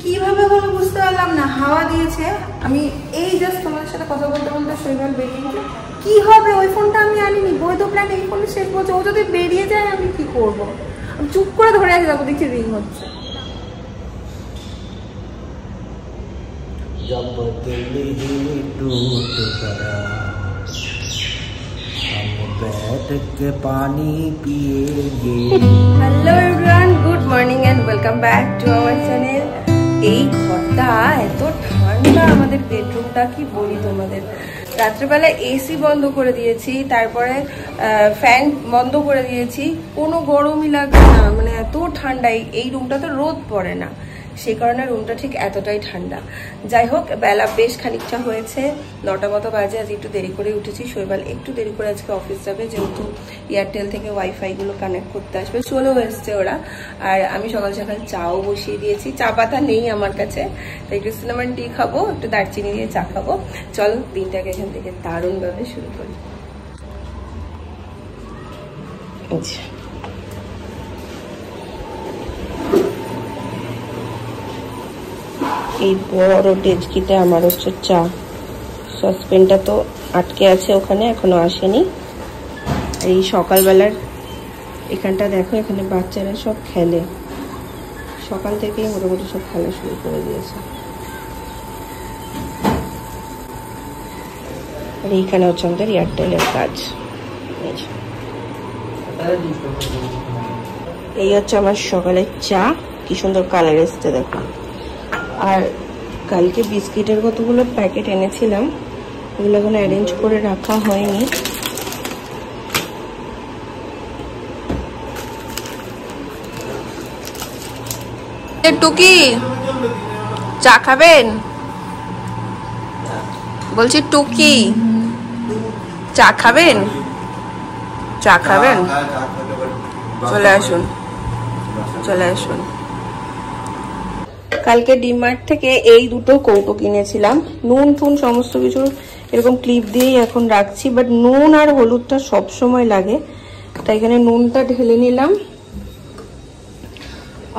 কিভাবে হলো বুঝতে পারলাম না, হাওয়া দিয়েছে। আমি এই জাস্ট তোমাদের সাথে কথা বলতে বলতে শৈবাল বেরিয়ে গেল। কি হবে, ওই ফোনটা আমি আনিনি, বৈধ প্ল্যান এই ফোনে শেষ বলছে। ও যদি বেরিয়ে যায় আমি কি করবো? আমি চুপ করে ধরে আছে, যাবো, দেখছি রিং হচ্ছে। Hello everyone, good morning and welcome back to our channel. এই ঘরটা এত ঠান্ডা, আমাদের বেডরুমটা কি বলি তোমাদের। রাত্রেবেলা এসি বন্ধ করে দিয়েছি, তারপরে ফ্যান বন্ধ করে দিয়েছি, কোনো গরমই লাগছে না, মানে এত ঠান্ডা। এই রুমটাতে রোদ পড়ে না, সেই কারণে রুমটা ঠিক এতটাই ঠান্ডা। যাই হোক, বেলা বেশ খানিকটা হয়েছে, 9টা মতো বাজে। আজ একটু দেরি করে উঠেছি, শৈবাল একটু দেরি করে আজকে অফিস যাবে, যেহেতু এয়ারটেল থেকে ওয়াইফাই গুলো কানেক্ট করতে আসবে, চলেও এসছে ওরা। আর আমি সকাল সকাল চাও বসিয়ে দিয়েছি, চা পাতা নেই আমার কাছে, তাই একটু সিনামন টি খাবো, একটু দারচিনি দিয়ে চা খাবো। চল দিনটাকে এখান থেকে দারুণভাবে শুরু করি। আচ্ছা, এই বড় ডেচকিতে আমার হচ্ছে চা। সসপেনটা তো আটকে আছে ওখানে, এখনো আসেনি। আর এই সকালবেলার এখানটা দেখো, এখানে বাচ্চারা সব খেলে, সকাল থেকেই মোটামুটি সব খেলা শুরু করে দিয়েছে। আর এইখানে হচ্ছে আমাদের এয়ারটেলের কাজ। এই হচ্ছে আমার সকালের চা, কি সুন্দর কালার এসছে দেখো। আর কালকে বিস্কিটের কতগুলো প্যাকেট এনেছিলাম, ওগুলো এখন অ্যারেঞ্জ করে রাখা হয়নি। টুকি, চা খাবেন? বলছি টুকি, চা খাবেন? চা খাবেন? চলে আসুন, চলে আসুন। কালকে ডিমার্ট থেকে এই দুটো কৌটো কিনেছিলাম, নুন টুন সমস্ত কিছু এরকম ক্লিপ দিয়েই এখন রাখছি, বাট নুন আর হলুদটা সব সময় লাগে, তাই এখানে নুনটা ঢেলে নিলাম।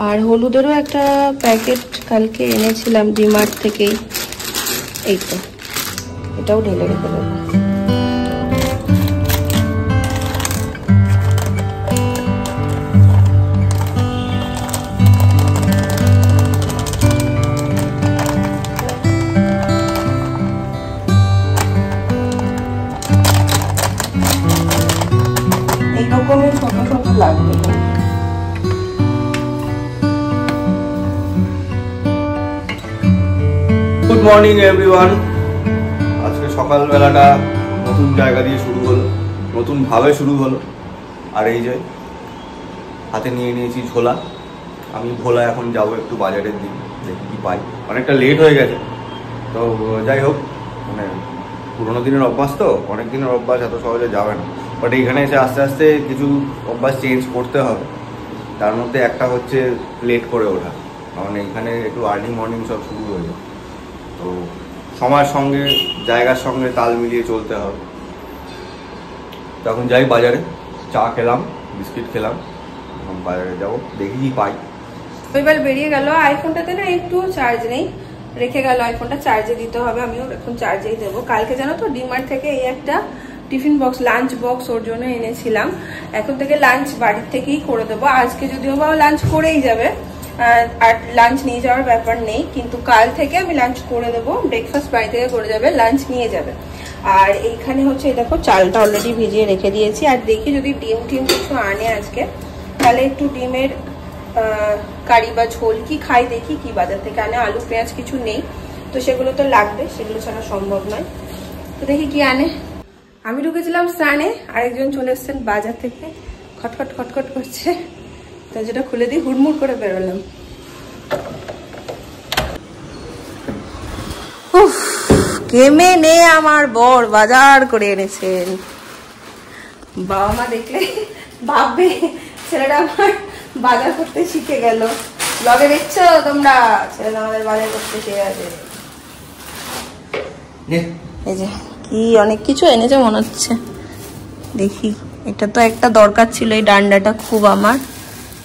আর হলুদেরও একটা প্যাকেট কালকে এনেছিলাম ডিমার্ট থেকেই, এই তো, এটাও ঢেলে রেখে দেবো। এইরকমই ছোট ছোট লাগবে। Good morning everyone. আজকে সকালবেলাটা নতুন জায়গা দিয়ে শুরু হলো, নতুন ভাবে শুরু হলো। আর এই যে হাতে নিয়ে নিয়েছি ছোলা। আমি ভোলা এখন যাবো একটু বাজারের দিন, দেখি কি পাই। অনেকটা লেট হয়ে গেছে, তো যাই হোক, মানে পুরোনো দিনের অভ্যাস তো, অনেক দিনের অভ্যাস এত সহজে যাবে না। বাট এইখানে এসে আস্তে আস্তে কিছু অভ্যাস চেঞ্জ করতে হবে। তার মধ্যে একটা হচ্ছে লেট করে ওঠা, কারণ এইখানে একটু আর্লি মর্নিং সব শুরু হয়ে যায়, তো সময়ের সঙ্গে জায়গার সঙ্গে তাল মিলিয়ে চলতে হবে। তখন যাই বাজারে, চা খেলাম, বিস্কিট খেলাম, এখন বাজারে যাবো, দেখি কি পাই। এবার বেরিয়ে গেল। আইফোনটাতে না একটু চার্জ নেই, রেখে গেল। আইফোনটা চার্জে দিতে হবে, আমিও এখন চার্জেই দেবো। কালকে জানো তো ডিমার্ট থেকে এই একটা টিফিন বক্স, লাঞ্চ বক্স ওর জন্য এনেছিলাম। এখন থেকে লাঞ্চ বাড়ির থেকেই করে দেবো। আজকে যদিও বা লাঞ্চ করেই যাবে, আর লাঞ্চ নিয়ে যাওয়ার ব্যাপার নেই, কিন্তু কাল থেকে আমি লাঞ্চ করে দেবো। ব্রেকফাস্ট বাড়ি থেকে করে যাবে, লাঞ্চ নিয়ে যাবে। আর এইখানে হচ্ছে দেখো চালটা অলরেডি ভিজিয়ে রেখে দিয়েছি। আর দেখি যদি ডিম টিম কিছু আনে আজকে, তাহলে একটু ডিমের কারি বা ঝোল কি খাই, দেখি কি বাজার থেকে আনে। আলু পেঁয়াজ কিছু নেই, তো সেগুলো তো লাগবে, সেগুলো ছাড়া সম্ভব নয়। তো দেখি কি আনে। আমি ঢুকেছিলাম স্নানে, আরেকজন চলে এসছেন বাজার থেকে, খটখট খটখট করছে, তো যেটা খুলে দিই, হুড়মুড় করে বেরোলাম। উফ, কেমে নে আমার বর বাজার করে এনেছেন। বাবা মা দেখলে ভাববে ছেলেটা আমার বাজার করতে শিখে গেল। ব্লগে দেখছো তোমরা, ছেলেটা আমাদের বাজার করতে শিখে গেছে। এই যে কি অনেক কিছু এনেছে মনে হচ্ছে, দেখি। এটা তো একটা দরকার ছিল, এই ডান্ডাটা খুব আমার।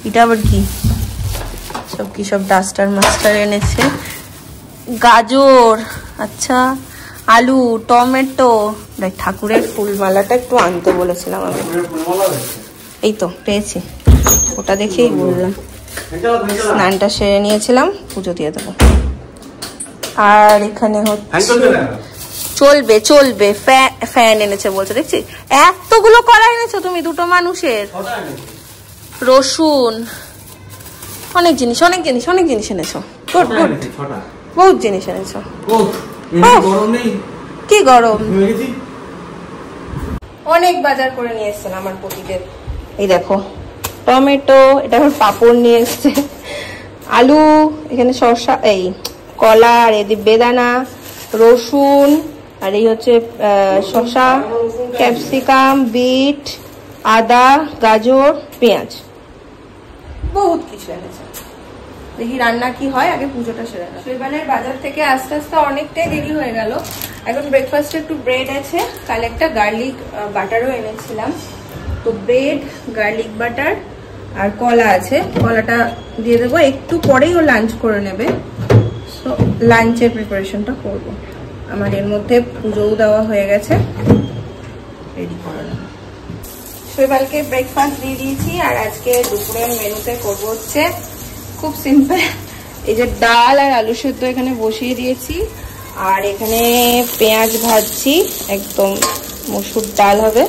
এটা আবার কি? সব কি সব ডাস্টার মাস্টার এনেছে, গাজর, আচ্ছা আলু, টমেটো। দেখ ঠাকুরের ফুলমালাটা একটু আনতে বলেছিলাম আমি, এই তো পেয়েছি, ওটা দেখেই বললাম। স্নানটা সেরে নিয়েছিলাম, পুজো দিয়ে দেবো। আর এখানে হচ্ছে চলবে চলবে ফ্যান এনেছে বলছে, দেখছি এতগুলো কড়া এনেছো তুমি দুটো মানুষের। রসুন, অনেক জিনিস অনেক জিনিস অনেক জিনিস এনেছো, গুড গুড, বহুত জিনিস এনেছো। কি গরম, অনেক বাজার করে নিয়ে এসছেন আমার পতিদের। এই দেখো টমেটো, এটা আমার পাপড় নিয়ে এসছে, আলু, এখানে শসা, এই কলা, আর এদিকে বেদানা, রসুন, আর এই হচ্ছে শসা, ক্যাপসিকাম, বিট, আদা, গাজর, পেঁয়াজ, বহুত কিছু এনেছে। দেখি রান্না কি হয়, আগে পুজোটা সেরে না। শৈবালের বাজার থেকে আস্তে আস্তে অনেকটাই দেরি হয়ে গেল। এখন ব্রেকফাস্টে একটু ব্রেড আছে, কাল একটা গার্লিক বাটারও এনেছিলাম, তো ব্রেড, গার্লিক বাটার আর কলা আছে, কলাটা দিয়ে দেবো। একটু পরেই ও লাঞ্চ করে নেবে, সো লাঞ্চের প্রিপারেশনটা করবো। আমার এর মধ্যে পুজোও দেওয়া হয়ে গেছে, রেডি করে নেব। শৈবালকে ব্রেকফাস্ট দিয়ে দিয়েছি, আর আজকে দুপুরের মেনুতে করবো হচ্ছে খুব সিম্পল, এই যে ডাল আর আলু সেদ্ধ এখানে বসিয়ে দিয়েছি, আর এখানে পেঁয়াজ ভাজছি, একদম মসুর ডাল হবে,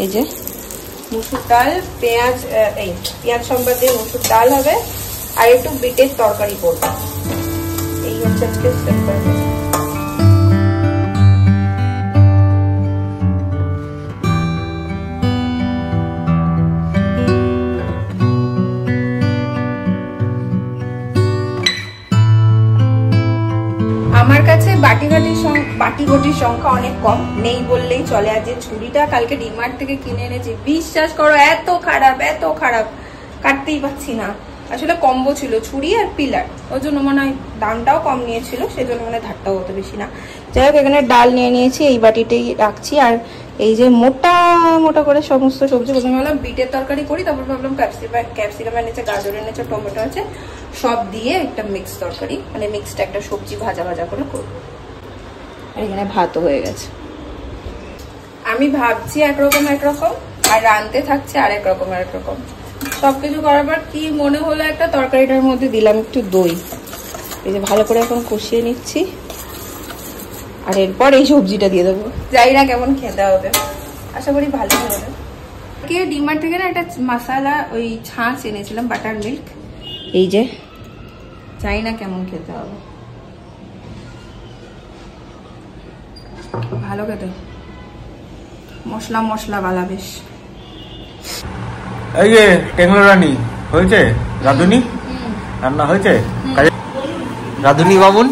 এই যে মসুর ডাল, পেঁয়াজ, এই পেঁয়াজ সম্বাদ দিয়ে মসুর ডাল হবে, আর একটু বিটের তরকারি করবো। এই হচ্ছে আজকে সিম্পল। আমার কাছে বাটি ঘটির সংখ্যা অনেক কম, নেই বললেই চলে। আর যে ছুরিটা কালকে ডিমার্ট থেকে কিনে এনেছি, বিশ্বাস করো এত খারাপ এত খারাপ, কাটতেই পাচ্ছি না। আসলে কম্বো ছিল ছুরি আর পিলার, ওই জন্য মনে হয় দামটাও কম নিয়েছিল, সেই জন্য মানে ধারটাও হতো বেশি না। যাই হোক, এখানে ডাল নিয়ে নিয়েছি, এই বাটিতেই রাখছি। আর এই যে মোটা মোটা করে সমস্ত সবজি, প্রথমে ভাবলাম বিটের তরকারি করি, তারপর ভাবলাম ক্যাপসিকাম এনেছে, গাজর এনেছে, টমেটো আছে, সব দিয়ে একটা মিক্স তরকারি, মানে মিক্সড একটা সবজি ভাজা ভাজা করে করবো। আর এখানে ভাতও হয়ে গেছে। আমি ভাবছি একরকম আর রাঁধতে থাকছে আর একরকম। সবকিছু করার পর কি মনে হলো, একটা তরকারিটার মধ্যে দিলাম একটু দই, এই যে ভালো করে এখন কষিয়ে নিচ্ছি, আর এরপর এই সবজিটা দিয়ে দেবো। জানি না কেমন খেতে হবে, আশা করি ভালো হবে। ডিমার্ট থেকে না একটা মশলা ওই ছাঁচ এনেছিলাম, বাটার মিল্ক, এই যে জানি না কেমন খেতে হবে, ভালো খেতে, মশলা বালা বেশ। এই যে টেংলো রানী হয়েছে, রাধুনি রান্না হয়েছে, রাধুনি বামুন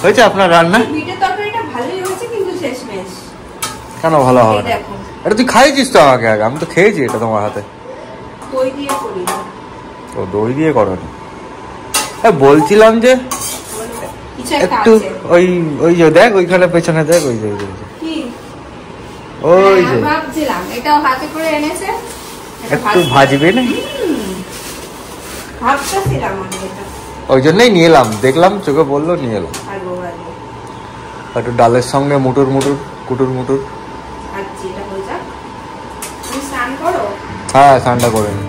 হয়েছে আপনার রান্না? বিটের তরকারিটা ভালোই হয়েছে, কিন্তু শেষমেশ কেন ভালো হবে না? এটা তুই খাইছিস তো আমাকে আগে, আমি তো খেয়েছি এটা তোমার হাতে। দই দিয়ে করি তো দই দিয়ে করো না, বলছিলাম যে একটু ওই যে দেখ ওইখানে পেছনে দেখ, ওই যে ওই যে ভাবছিলাম এটাও হাতে করে এনেছে, একটু ভাজবে না, ভাবছিলাম ওই জন্যই নিয়ে এলাম, দেখলাম চোখে বললো নিয়ে এলাম। একটু ডালের সঙ্গে মুটুর মুটুর। হ্যাঁ স্নানটা করে নি।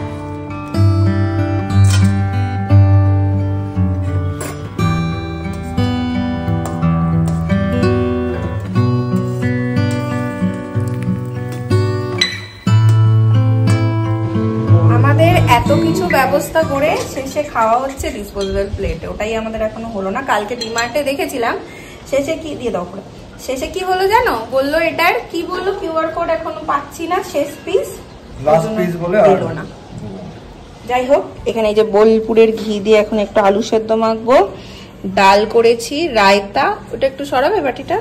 এত কিছু ব্যবস্থা করে শেষে খাওয়া হচ্ছে ডিসপোজেবল প্লেটে, ওটাই আমাদের এখনো হলো না। কালকে ডিমার্টে দেখেছিলাম, শেষে কি দিয়ে দাও, শেষে কি হলো জানো, বললো এটার কি বললো কিউআর কোড এখনো পাচ্ছি না, শেষ পিস বলে না। যাই হোক, এখানে এই যে বোলপুরের ঘি দিয়ে এখন একটু আলু সেদ্ধ মাখবো, ডাল করেছি, রায়তা, ওটা একটু সরাবে বাটিটা,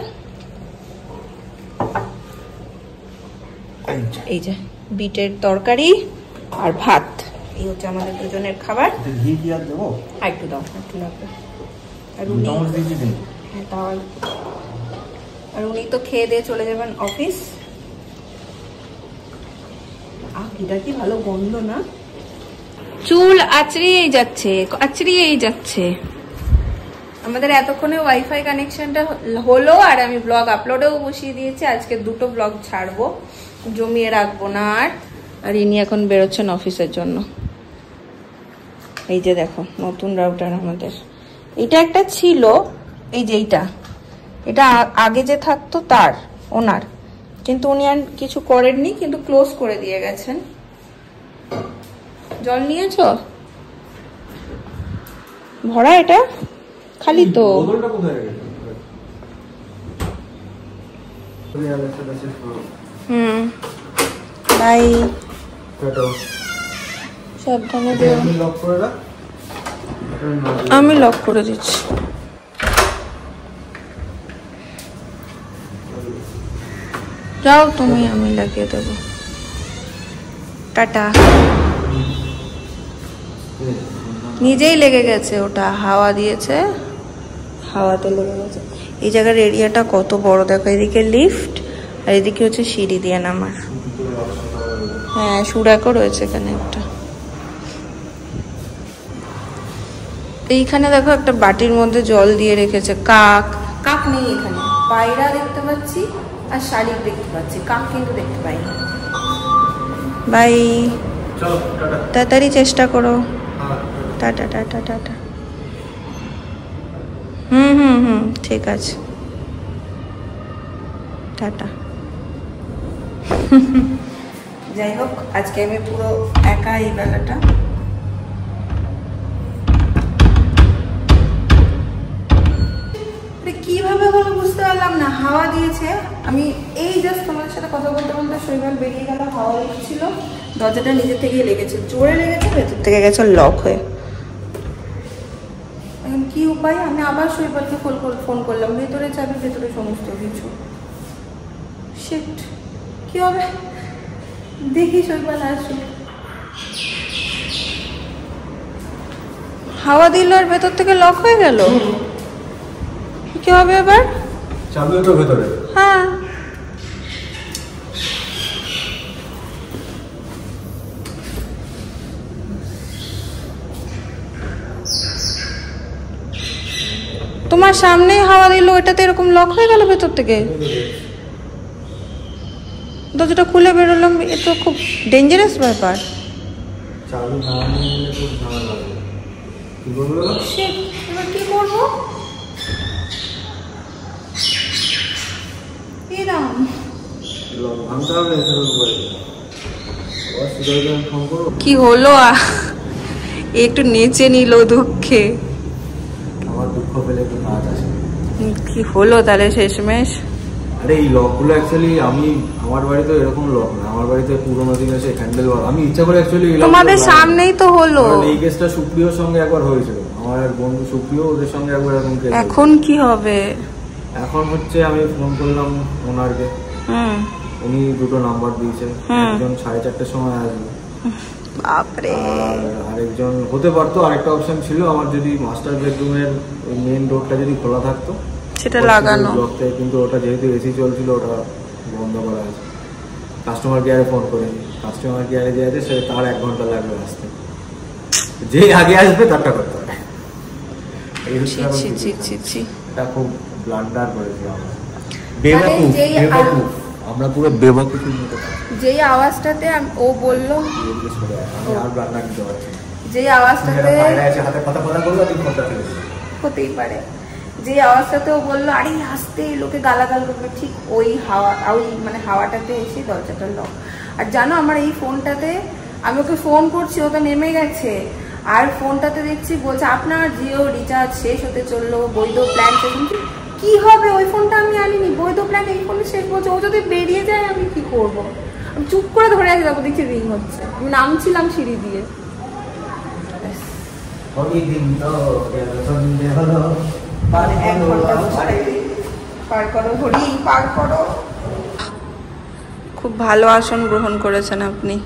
এই যে বিটের তরকারি আর ভাত, এই হচ্ছে আমাদের দুজনের খাবার। ঘি কি আর দেবো? একটু দাও, একটু লাগবে। আর উনি তো খেয়ে দিয়ে চলে যাবেন অফিস। ঘিটা কি ভালো গন্ধ না? চুল আঁচড়িয়েই যাচ্ছে। আমাদের এতক্ষণে ওয়াইফাই কানেকশনটা হলো, আর আমি ব্লগ আপলোডেও বসিয়ে দিয়েছি। আজকে 2টো ব্লগ ছাড়বো, জমিয়ে রাখবো না। আর ইনি এখন বেরোচ্ছেন অফিসের জন্য। এই যে দেখো নতুন রাউটার আমাদের। এটা একটা ছিল, এই যে এটা আগে যে থাকতো তার, ওনার, কিন্তু উনি আর কিছু করেননি, কিন্তু ক্লোজ করে দিয়ে গেছেন। জল নিয়েছো? ভরা এটা? খালি তো। বাই। সাবধানে দিও। আমি লক করে দিচ্ছি। যাও তুমি, আমি লাগিয়ে দেবো। টাটা। নিজেই লেগে গেছে, ওটা হাওয়া দিয়েছে, হাওয়াতে লেগে গেছে। এই জায়গার এরিয়াটা কত বড় দেখো, এদিকে লিফট আর এদিকে হচ্ছে সিঁড়ি দিয়ে নামার। হ্যাঁ, সুরাকও রয়েছে এখানে একটা। এইখানে দেখো একটা বাটির মধ্যে জল দিয়ে রেখেছে। কাক নেই এখানে, পায়রা দেখতে পাচ্ছি আর শালিক দেখতে পাচ্ছি, কাক কিন্তু দেখতে পাই না। বাই, তাড়াতাড়ি চেষ্টা করো। Tata tata tata. হুম, ঠিক আছে, টাটা। যাই হোক, আজকে আমি পুরো একা এই বেলাটা। কিভাবে হলো বুঝতে পারলাম না, হাওয়া দিয়েছে। আমি এই জাস্ট তোমাদের সাথে কথা বলতে বলতে শৈবাল বেরিয়ে গেল, হাওয়া ছিল, দরজাটা নিজের থেকেই লেগেছে, জোরে লেগেছে, ভেতর থেকে গেছে লক হয়ে। এখন কি উপায়? আমি আবার শৈবালকে ফোন করলাম, ভেতরে চাবি, ভেতরে সমস্ত কিছু। শিট, কি হবে? দেখি শৈবাল আসুক। হাওয়া দিল আর ভেতর থেকে লক হয়ে গেল। কি হবে এবার? চাবিও তো ভেতরে। হ্যাঁ, তোমার সামনেই হাওয়া দিল, এটাতে এরকম লক হয়ে গেল ভেতর থেকে। দরজাটা খুলে বেরোলাম, এ তো খুব ডেঞ্জারাস ব্যাপার। চাবি না নিলে খুব ঝামেলা হবে। কি করবো? এবার কি করবো? কি হলো? একটু নেচে নিল দুঃখে। আমার দুঃখ পেলে একটু নাচ আসে। কি হলো তাহলে শেষমেশ? আরে এই লকগুলো অ্যাকচুয়ালি আমার বাড়িতে এরকম লক না, আমার বাড়িতে পুরোনো দিনের সেই হ্যান্ডেল লক। আমি ইচ্ছা করে অ্যাকচুয়ালি তোমাদের সামনেই তো হলো। এই কেসটা সুপ্রিয়র সঙ্গে একবার হয়েছিল, আমার এক বন্ধু সুপ্রিয়, ওদের সঙ্গে একবার এরকম কেস। এখন কি হবে? এখন হচ্ছে আমি ফোন করলাম ওনারকে, উনি 2টো নাম্বার দিয়েছেন। একজন 4:30টার সময় আসবে, বাপরে। আর আরেকজন হতে পারতো, আরেকটা অপশন ছিল আমার, যদি মাস্টার বেডরুমের মেইন ডোরটা যদি খোলা থাকতো সেটা লাগানো, কিন্তু ওটা যেহেতু এসি চলছিল ওটা বন্ধ করা আছে। কাস্টমার কেয়ারে ফোন করেনি, কাস্টমার কেয়ারে যে আছে সে তার 1 ঘন্টা লাগবে আসতে, যে আগে আসবে তারটা করতে হবে। এটা খুব ব্লান্ডার করেছি আমরা, পুরো বেবকুফি। যেই আওয়াজটাতে ও বললো, আমি আর ব্লান্ডার নিতে পারছি, যেই আওয়াজটাতে হাতে কথা বললো তুমি ফোনটা ফেলে দিলে, হতেই পারে। যে আওয়াজটাতে ও বললো আরে আসতে, লোকে গালাগাল করবে, ঠিক ওই হাওয়া, ওই মানে হাওয়াটাতে এসে দরজাটা লক। আর জানো আমার এই ফোনটাতে, আমি ওকে ফোন করছি, ও তো নেমে গেছে, আর ফোনটাতে দেখছি বলছে আপনার জিও রিচার্জ শেষ হতে চললো, বৈধ প্ল্যান শেষ। কি হবে? ওই ফোনটা আমি আনিনি, বৈধ প্ল্যান এই ফোনে শেষ বলছে। ও যদি বেরিয়ে যায় আমি কি করবো? আমি চুপ করে ধরে আছি, তারপর দেখছি রিং হচ্ছে। আমি নামছিলাম সিঁড়ি দিয়ে। খুব ভালো আসন গ্রহণ করেছেন আপনি।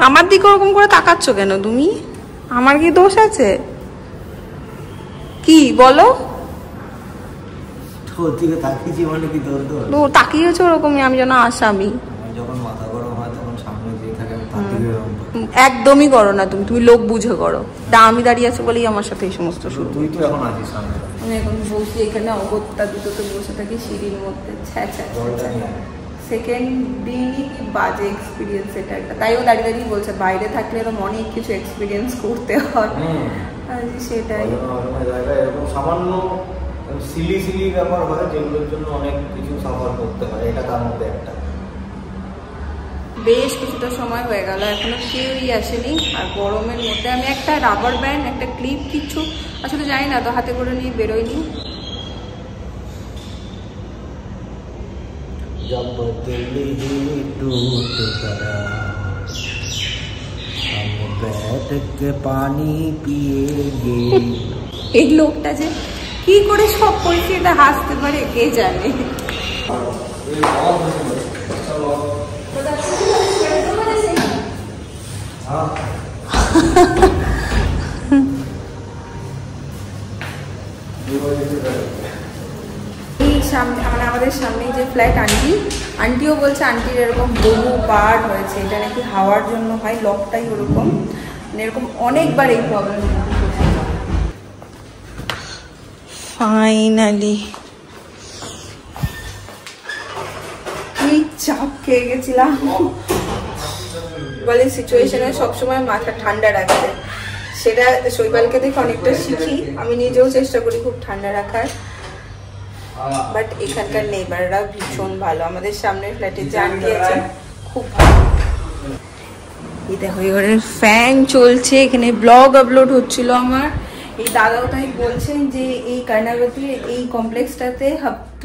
আমার দিকে ওরকম করে তাকাচ্ছ কেন তুমি? আমার কি দোষ আছে? কি বলো? তাকিয়েছো ওরকমই, আমি যেন আসামি। যখন মাথা গরম হয় তখন সামনে যে থাকে আমি তার দিকে একদমই করো না, তুমি লোক বুঝে করো। তা আমি দাঁড়িয়ে আছি বলেই আমার সাথে এই সমস্ত শুরু। তুই তো এখন আছিস সামনে। আমি এখন বসি এখানে, অগত্যা দুটোতে বসে থাকি সিঁড়ির মধ্যে। সেকেন্ড দিনই কি বাজে এক্সপিরিয়েন্স এটা একটা। তাইও দাঁড়িয়ে দাঁড়িয়ে বলছে বাইরে থাকলে এরকম অনেক কিছু এক্সপিরিয়েন্স করতে হয়। সেটাই এরকম সামান্য সিলি ব্যাপার হয় যেগুলোর জন্য অনেক কিছু সাফার করতে হয়, এটা তার মধ্যে একটা। বেশ কিছুটা সময় হয়ে গেল, এখনো কেউই আসেনি। আর গরমের মধ্যে আমি একটা রাবার ব্যান্ড, একটা ক্লিপ কিছু আসলে জানি না তো, হাতে করে নিয়ে বেরোয়নি। এই লোকটা যে কি করে সব পরিস্থিতিটা হাসতে পারে কে জানে। সামনে মানে আমাদের সামনে যে ফ্ল্যাট আন্টিও বলছে আন্টির এরকম বহুবার হয়েছে, এটা নাকি হাওয়ার জন্য হয়, লকটাই ওরকম, মানে এরকম অনেকবার এই প্রবলেম। ফাইনালি কি চাপ খেয়ে গেছিলাম। বলে সিচুয়েশনে সবসময় মাথা ঠান্ডা রাখতে, সেটা শৈবালকে দেখে অনেকটা শিখি। আমি নিজেও চেষ্টা করি খুব ঠান্ডা রাখার, বাট এখানকার নেবাররা ভীষণ ভালো। আমাদের সামনের ফ্ল্যাটে যে আন্টি আছে খুব ভালো। এই দেখো এখানে ফ্যান চলছে, এখানে ব্লগ আপলোড হচ্ছিল আমার। এই দাদাও তাই বলছেন যে এই কর্ণাবতীর এই কমপ্লেক্সটাতে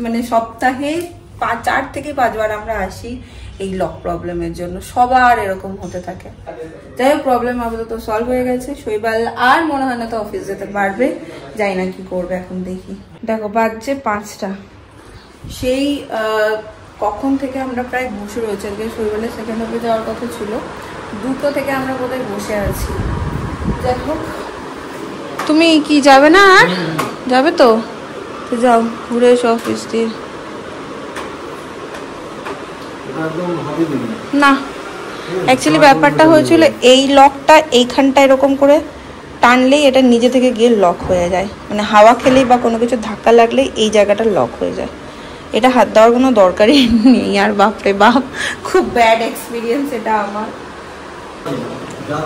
মানে সপ্তাহে 4 থেকে 5 বার আমরা আসি এই লক প্রবলেমের জন্য। সবার এরকম হতে থাকে। যাই হোক, প্রবলেম আপাতত সলভ হয়ে গেছে। শৈবাল আর মনে হয় না তো অফিস যেতে পারবে, যাই না কি করবে এখন দেখি। দেখো বাজছে 5টা, সেই কখন থেকে আমরা প্রায় বসে রয়েছি। আজকে শৈবালের সেকেন্ড হাফে যাওয়ার কথা ছিল, 2টো থেকে আমরা বোধহয় বসে আছি। যাই হোক, তুমি কি যাবে না? আর যাবে তো যাও, ঘুরে এসো অফিস দিয়ে। না অ্যাকচুয়ালি ব্যাপারটা হয়েছিল এই লকটা এইখানটা এরকম করে টানলেই এটা নিজে থেকে গিয়ে লক হয়ে যায়, মানে হাওয়া খেলেই বা কোনো কিছু ধাক্কা লাগলেই এই জায়গাটা লক হয়ে যায়। এটা হাত দেওয়ার কোনো দরকারই নেই। আর বাপরে বাপ, খুব ব্যাড এক্সপিরিয়েন্স এটা আমার।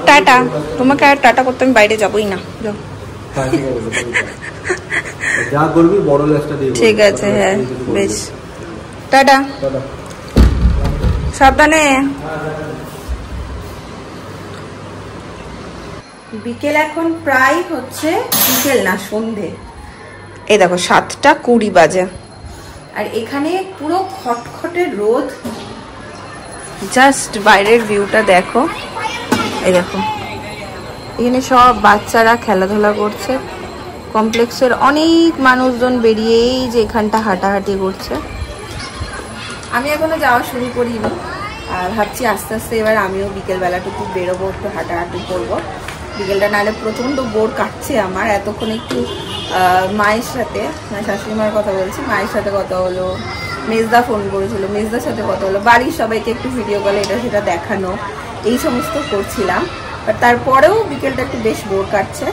টাটা, তোমাকে আর টাটা করতে আমি বাইরে যাবোই না। যাও, যা করবি বড় লেজটা দিয়ে। ঠিক আছে, হ্যাঁ বেশ, টাটা, সাবধানে। বিকেল এখন প্রায় হচ্ছে, বিকেল না সন্ধে, এই দেখো 7:20 বাজে। আর এখানে পুরো খটখটে রোদ। জাস্ট বাইরের ভিউটা দেখো, এই দেখো এখানে সব বাচ্চারা খেলাধুলা করছে। কমপ্লেক্সের অনেক মানুষজন বেরিয়েই যে এখানটা হাঁটাহাঁটি করছে। আমি এখনো যাওয়া শুরু করিনি, আর ভাবছি আস্তে আস্তে এবার আমিও বিকেলবেলাটুকু বেরোবো, একটু হাঁটাহাঁটি করবো। বিকেলটা নাহলে প্রচণ্ড বোর কাটছে আমার। এতক্ষণ একটু মায়ের সাথে, মানে শাশুড়ি মার কথা বলছি, মায়ের সাথে কথা হলো, মেজদা ফোন করেছিল, মেজদার সাথে কথা হলো, বাড়ির সবাইকে একটু ভিডিও কলে এটা সেটা দেখানো, এই সমস্ত করছিলাম। বাট তারপরেও বিকেলটা একটু বেশ বোর কাটছে।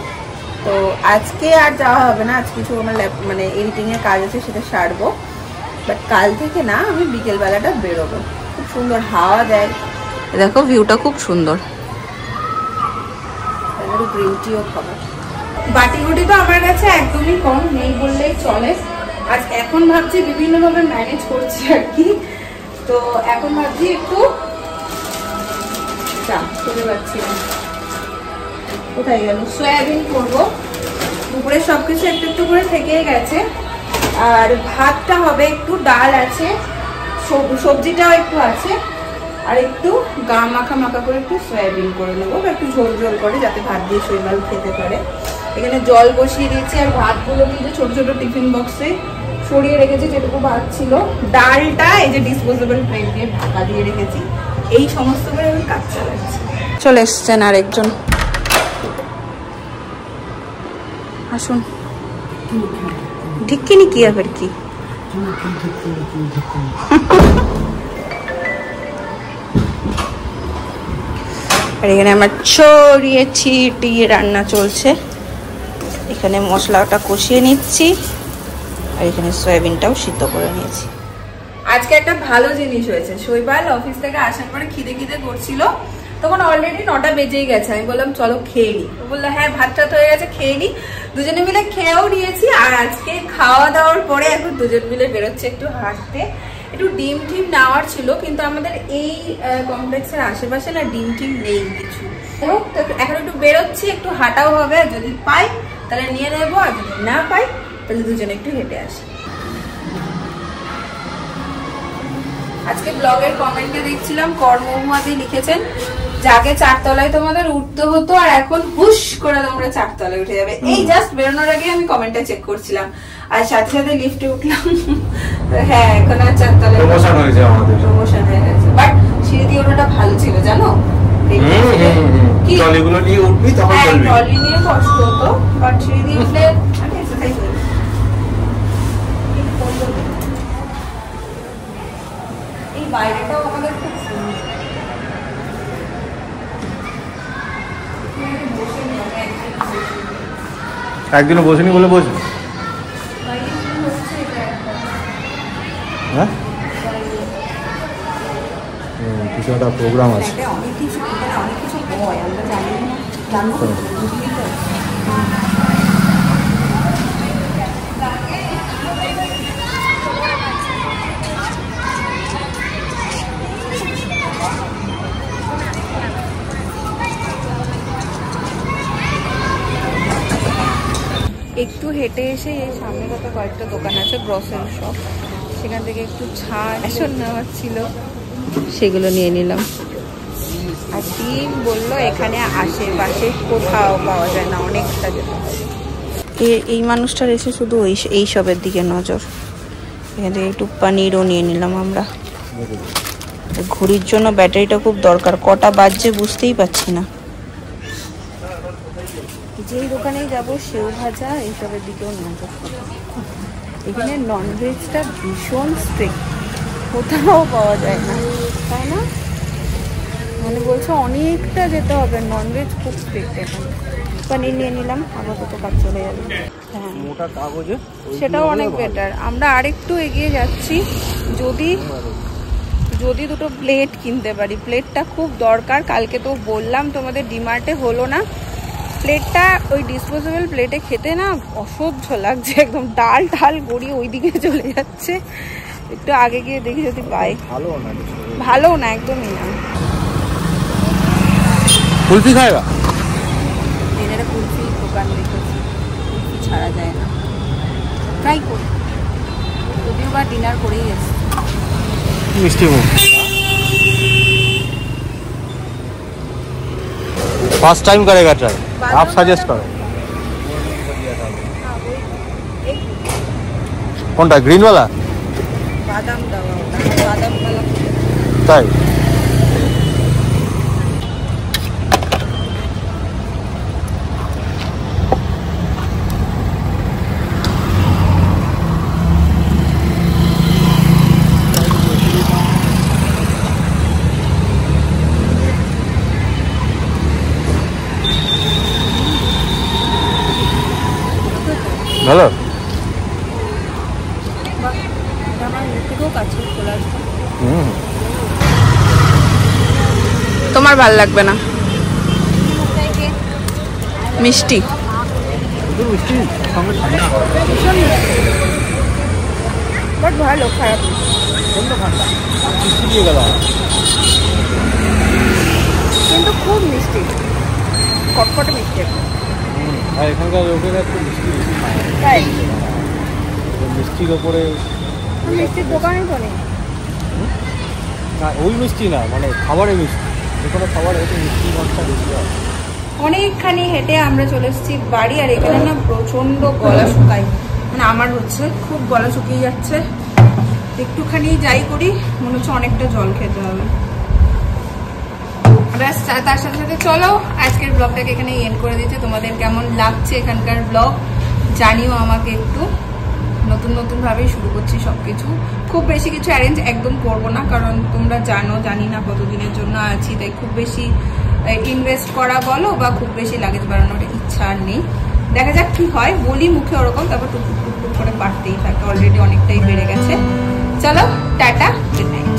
তো আজকে আর যাওয়া হবে না, আজ কিছু আমার মানে এডিটিংয়ের কাজ আছে, সেটা সারবো। বাট কাল থেকে না, আমি বিকেলবেলাটা বেরোবো। খুব সুন্দর হাওয়া দেয়, দেখো ভিউটা খুব সুন্দর। গ্রিন টিও খাবো। বাটিগুটি তো আমার কাছে একদমই কম, নেই বললেই চলে। আজ এখন ভাবছি বিভিন্নভাবে ম্যানেজ করছি আর কি। তো এখন ভাবছি একটু খুঁজে পাচ্ছি না কোথায় গেল, সয়াবিন করবো। দুপুরে সবকিছু একটু একটু করে থেকেই গেছে। আর ভাতটা হবে, একটু ডাল আছে, সবজিটাও একটু আছে, আর একটু গা মাখা মাখা করে একটু সয়াবিন করে নেবো, একটু ঝোল ঝোল করে, যাতে ভাত দিয়ে শৈবাল খেতে পারে। এখানে জল বসিয়ে দিয়েছি, আর ভাতগুলো কিন্তু ছোট ছোট টিফিন বক্সে সরিয়ে রেখেছি, যেটুকু ভাত ছিল। ডালটা এই যে ডিসপোজেবল প্লেট দিয়ে ঢাকা দিয়ে রেখেছি। এই সমস্ত করে আমি কাজ চালাচ্ছি। চলে এসছেন আরেকজন, আসুন। ঢিক্কিনি কি আবার কি? আর এখানে আমার ছড়িয়ে ছিটিয়ে রান্না চলছে। এখানে মশলাটা কষিয়ে নিচ্ছি আর এখানে সয়াবিনটাও সিদ্ধ করে নিয়েছি। আজকে একটা ভালো জিনিস হয়েছে, শৈবাল অফিস থেকে আসার পরে খিদে খিদে করছিল, তখন অলরেডি 9টা বেজেই গেছে। আমি বললাম চলো খেয়ে নি, বললো হ্যাঁ ভাত টাত হয়ে গেছে খেয়ে নি। দুজনে মিলে খেয়েও নিয়েছি। আর আজকে খাওয়া দাওয়ার পরে এখন দুজন মিলে বেরোচ্ছে একটু হাঁটতে। একটু ডিম টিম নেওয়ার ছিল, কিন্তু আমাদের এই কমপ্লেক্সের আশেপাশে না ডিম টিম নেই কিছু। এখন একটু বেরোচ্ছি, একটু হাঁটাও হবে, যদি পাই তাহলে নিয়ে নেবো, আর যদি না পাই তাহলে দুজনে একটু হেঁটে আসি। আজকে ব্লগের কমেন্টে দেখছিলাম কর্মহুমাদি লিখেছেন যে আগে 4 তলায় তোমাদের উঠতে হতো আর এখন হুশ করে তোমরা 4 তলায় উঠে যাবে। এই জাস্ট বেরোনোর আগে আমি কমেন্টটা চেক করছিলাম আর সাথে সাথে লিফটে উঠলাম। হ্যাঁ এখন আর 4 তলায় প্রমোশন হয়েছে, আমাদের প্রমোশন হয়ে গেছে। বাট সিঁড়ি দিয়ে ওঠাটা ভালো ছিল জানো, কি ট্রলিগুলো নিয়ে উঠবি তখন চলবি। ট্রলি নিয়ে কষ্ট হতো, বাট সিঁড়ি দিয়ে উঠলে আমি এক্সারসাইজ করি। এই বাইরেটাও আমাদের খুব সুন্দর। একদিনও বসেনি বলে বসবি? হ্যাঁ কিছু একটা প্রোগ্রাম আছে। অনেক কিছু হয় আমরা জানি না, জানবো। একটু হেঁটে এসে এই সামনে কত কয়েকটা দোকান আছে গ্রসারি শপ, সেখান থেকে একটু ছাড় নেওয়ার ছিল, সেগুলো নিয়ে নিলাম। আর ডিম বললো এখানে আশেপাশে কোথাও পাওয়া যায় না, অনেকটা যেতে হবে। এই মানুষটার এসে শুধু এই সবের দিকে নজর। এখান থেকে একটু পানিরও নিয়ে নিলাম আমরা। ঘড়ির জন্য ব্যাটারিটা খুব দরকার, কটা বাজছে বুঝতেই পারছি না। যেই দোকানেই যাবো সেও ভাজা এইসবের দিকেও নজর। এখানে ননভেজটা ভীষণ স্ট্রিক্ট, কোথাও পাওয়া যায় না, তাই না? মানে বলছে অনেকটা যেতে হবে, ননভেজ খুব স্ট্রিক্ট এখানে। পনির নিয়ে নিলাম, আপাতত কাজ চলে যাবে। হ্যাঁ মোটা কাগজে সেটাও অনেক বেটার। আমরা আরেকটু এগিয়ে যাচ্ছি, যদি দুটো প্লেট কিনতে পারি। প্লেটটা খুব দরকার, কালকে তো বললাম তোমাদের ডিমার্টে হলো না। প্লেটটা ওই ডিসপোজেবল প্লেটে খেতে না অসহ্য লাগছে, একদম ডাল গড়িয়ে ওইদিকে চলে যাচ্ছে। একটু আগে গিয়ে দেখি যদি পাই। ভালো না একদমই না। কুলফি খায়গা? এখানে কুলফি দোকান দেখেছি, কুলফি ছাড়া যায় না। ট্রাই করি, যদিও বা ডিনার করেই এসছি। মিষ্টি মুখ फर्स्ट टाइम करेगा ट्राई, आप सजेस्ट करो কোনটা? গ্রিন वाला বাদাম দেওয়া, বাদাম वाला তাই? ভালো। তোমার ভাল লাগবে না? মিষ্টি বাট ভালো, খারাপ কিন্তু খুব মিষ্টি, কটকটে মিষ্টি। আর এখানকার লোকেরা একটু মিষ্টি বেশি খায়, তাই মিষ্টির ওপরে। মিষ্টির দোকানই তো নেই না, ওই মিষ্টি না, মানে খাবারের মিষ্টি, যে কোনো খাবার হয়তো মিষ্টি মাত্রা বেশি হয়। অনেকখানি হেঁটে আমরা চলে এসেছি বাড়ি। আর এখানে না প্রচন্ড গলা শুকায়, মানে আমার হচ্ছে খুব গলা শুকিয়ে যাচ্ছে। একটুখানি যাই করি মনে হচ্ছে অনেকটা জল খেতে হবে। ব্যাস, তার সাথে সাথে চলো আজকের ব্লগটাকে এখানে এন্ড করে দিতে। তোমাদের কেমন লাগছে এখানকার ব্লগ জানিও আমাকে একটু। নতুন ভাবেই শুরু করছি সবকিছু, খুব বেশি কিছু অ্যারেঞ্জ একদম করবো না, কারণ তোমরা জানি না কতদিনের জন্য আছি, তাই খুব বেশি ইনভেস্ট করা বলো বা খুব বেশি লাগেজ বাড়ানোর ইচ্ছা আর নেই। দেখা যাক কি হয়, বলি মুখে ওরকম, তারপর টুকটুক টুকটুক করে বাড়তেই থাকে, অলরেডি অনেকটাই বেড়ে গেছে। চলো টাটা, গুড নাইট।